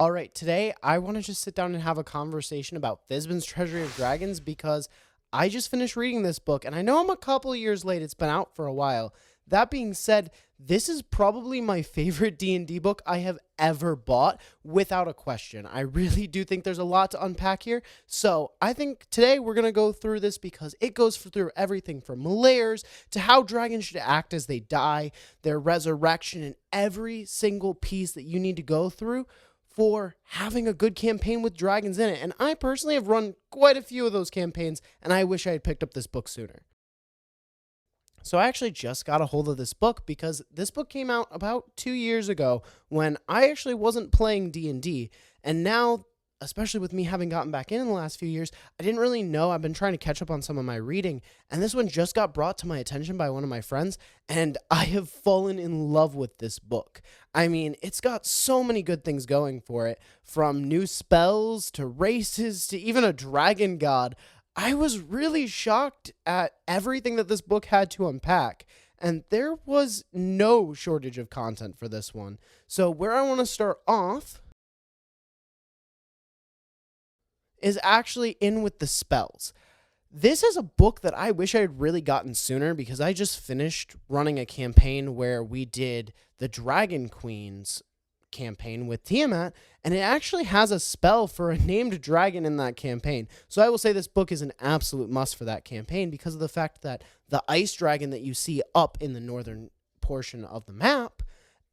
All right, today I want to just sit down and have a conversation about Fizban's Treasury of Dragons because I just finished reading this book and I know I'm a couple years late. It's been out for a while. That being said, this is probably my favorite D&D book I have ever bought without a question. I really do think there's a lot to unpack here. So I think today we're going to go through this because it goes through everything from layers to how dragons should act as they die, their resurrection, and every single piece that you need to go through for having a good campaign with dragons in it. And I personally have run quite a few of those campaigns, and I wish I had picked up this book sooner. So I actually just got a hold of this book because this book came out about 2 years ago when I actually wasn't playing D&D. And now, especially with me having gotten back in the last few years, I didn't really know. I've been trying to catch up on some of my reading, and this one just got brought to my attention by one of my friends, and I have fallen in love with this book. I mean, it's got so many good things going for it, from new spells to races to even a dragon god. I was really shocked at everything that this book had to unpack, and there was no shortage of content for this one. So where I want to start off is actually in with the spells. This is a book that I wish I had really gotten sooner because I just finished running a campaign where we did the Dragon Queens campaign with Tiamat, and it actually has a spell for a named dragon in that campaign. So I will say this book is an absolute must for that campaign because of the fact that the ice dragon that you see up in the northern portion of the map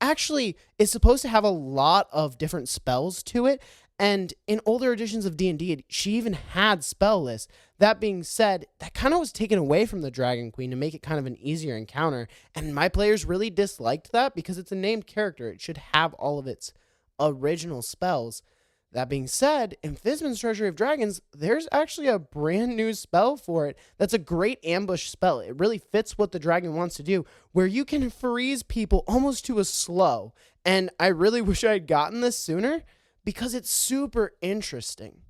actually is supposed to have a lot of different spells to it. And in older editions of D&D, she even had spell lists. That being said, that kind of was taken away from the Dragon Queen to make it kind of an easier encounter. And my players really disliked that because it's a named character. It should have all of its original spells. That being said, in Fizban's Treasury of Dragons, there's actually a brand new spell for it that's a great ambush spell. It really fits what the dragon wants to do, where you can freeze people almost to a slow. And I really wish I had gotten this sooner, because it's super interesting.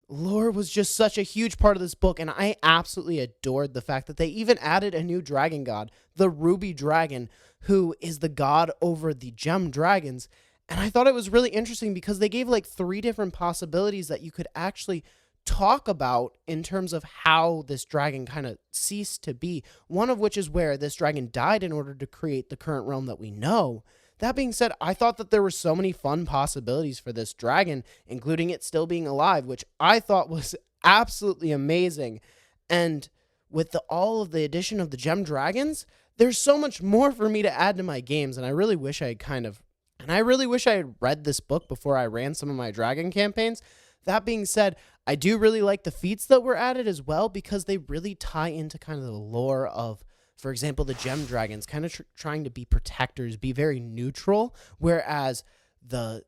Lore was just such a huge part of this book, and I absolutely adored the fact that they even added a new dragon god, the Ruby Dragon, who is the god over the gem dragons. And I thought it was really interesting because they gave like 3 different possibilities that you could actually talk about in terms of how this dragon kind of ceased to be. One of which is where this dragon died in order to create the current realm that we know. That being said, I thought that there were so many fun possibilities for this dragon, including it still being alive, which I thought was absolutely amazing. And with all of the addition of the gem dragons, there's so much more for me to add to my games, and I really wish I had read this book before I ran some of my dragon campaigns. That being said, I do really like the feats that were added as well because they really tie into kind of the lore of, for example, the gem dragons kind of trying to be protectors, be very neutral, whereas the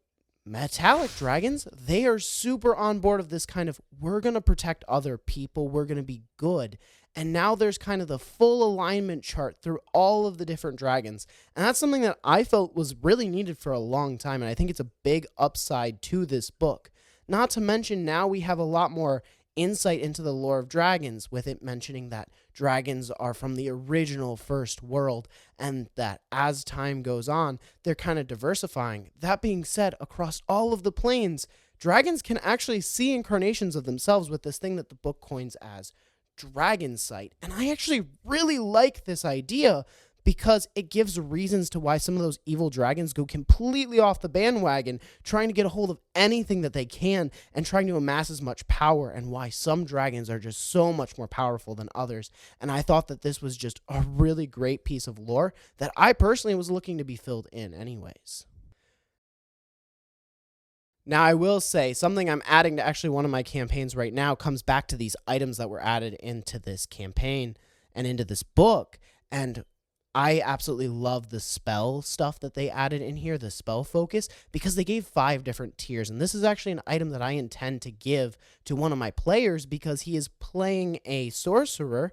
metallic dragons, they are super on board of this kind of, we're going to protect other people, we're going to be good. And now there's kind of the full alignment chart through all of the different dragons. And that's something that I felt was really needed for a long time, and I think it's a big upside to this book. Not to mention now we have a lot more insight into the lore of dragons, with it mentioning that dragons are from the original first world and that as time goes on, they're kind of diversifying. That being said, across all of the planes, dragons can actually see incarnations of themselves with this thing that the book coins as dragon sight. And I actually really like this idea because it gives reasons to why some of those evil dragons go completely off the bandwagon, trying to get a hold of anything that they can and trying to amass as much power, and why some dragons are just so much more powerful than others. And I thought that this was just a really great piece of lore that I personally was looking to be filled in anyways. Now, I will say something I'm adding to actually one of my campaigns right now comes back to these items that were added into this campaign and into this book. And I absolutely love the spell stuff that they added in here, the spell focus, because they gave 5 different tiers. And this is actually an item that I intend to give to one of my players because he is playing a sorcerer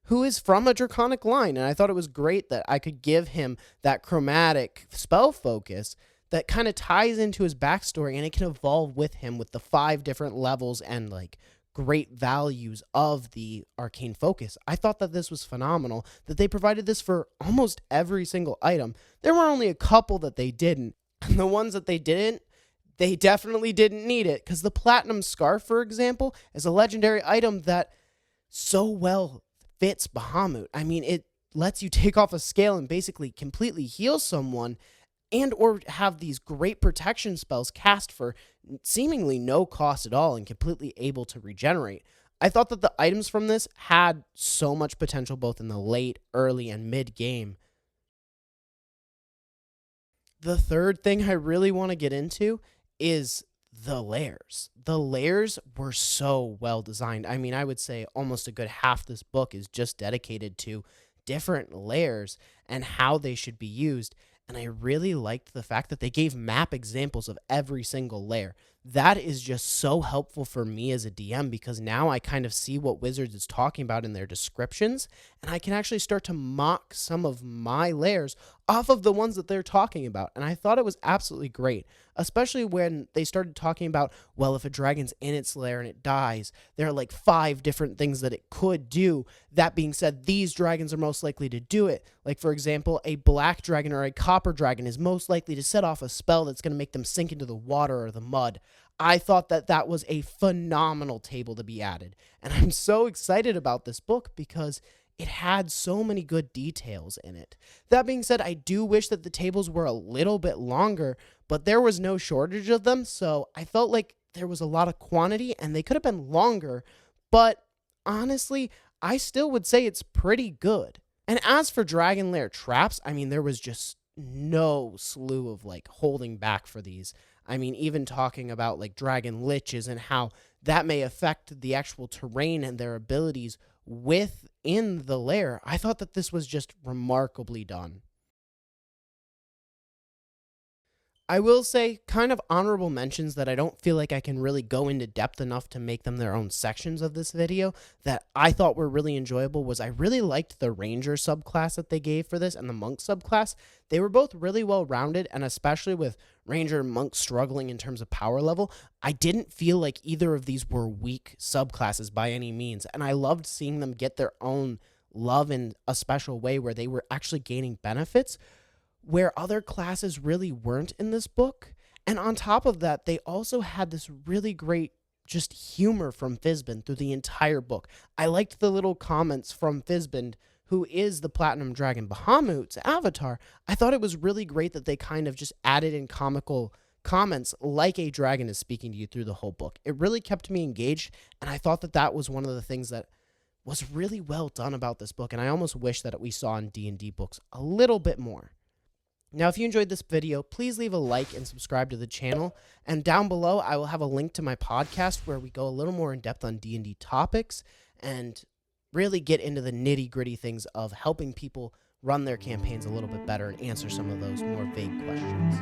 who is from a draconic line. And I thought it was great that I could give him that chromatic spell focus that kind of ties into his backstory, and it can evolve with him with the 5 different levels and like great values of the arcane focus. I thought that this was phenomenal, that they provided this for almost every single item. There were only a couple that they didn't, And the ones that they didn't, they definitely didn't need it, because the platinum scarf, for example, is a legendary item that so well fits Bahamut. I mean, it lets you take off a scale and basically completely heal someone, and or have these great protection spells cast for seemingly no cost at all and completely able to regenerate. I thought that the items from this had so much potential both in the late, early, and mid game. The third thing I really want to get into is the layers. The layers were so well designed. I mean, I would say almost a good half this book is just dedicated to different layers and how they should be used. And I really liked the fact that they gave map examples of every single layer. That is just so helpful for me as a DM, because now I kind of see what Wizards is talking about in their descriptions, and I can actually start to mock some of my layers off of the ones that they're talking about. And I thought it was absolutely great, especially when they started talking about, well, if a dragon's in its lair and it dies, there are like 5 different things that it could do. That being said, these dragons are most likely to do it. Like, for example, a black dragon or a copper dragon is most likely to set off a spell that's going to make them sink into the water or the mud. I thought that that was a phenomenal table to be added. And I'm so excited about this book because it had so many good details in it. That being said, I do wish that the tables were a little bit longer, but there was no shortage of them, so I felt like there was a lot of quantity and they could have been longer, but honestly, I still would say it's pretty good. And as for Dragon Lair traps, I mean, there was just no slew of like holding back for these. I mean, even talking about like dragon liches and how that may affect the actual terrain and their abilities within the lair, I thought that this was just remarkably done. I will say, kind of honorable mentions that I don't feel like I can really go into depth enough to make them their own sections of this video, that I thought were really enjoyable, was I really liked the Ranger subclass that they gave for this and the Monk subclass. They were both really well rounded, and especially with Ranger and Monk struggling in terms of power level, I didn't feel like either of these were weak subclasses by any means, and I loved seeing them get their own love in a special way where they were actually gaining benefits where other classes really weren't in this book. And on top of that, they also had this really great just humor from Fizban through the entire book. I liked the little comments from Fizban, who is the Platinum Dragon Bahamut's avatar. I thought it was really great that they kind of just added in comical comments like a dragon is speaking to you through the whole book. It really kept me engaged, and I thought that that was one of the things that was really well done about this book, and I almost wish that we saw in D&D books a little bit more. Now, if you enjoyed this video, please leave a like and subscribe to the channel. And down below, I will have a link to my podcast where we go a little more in depth on D&D topics and really get into the nitty-gritty things of helping people run their campaigns a little bit better and answer some of those more vague questions.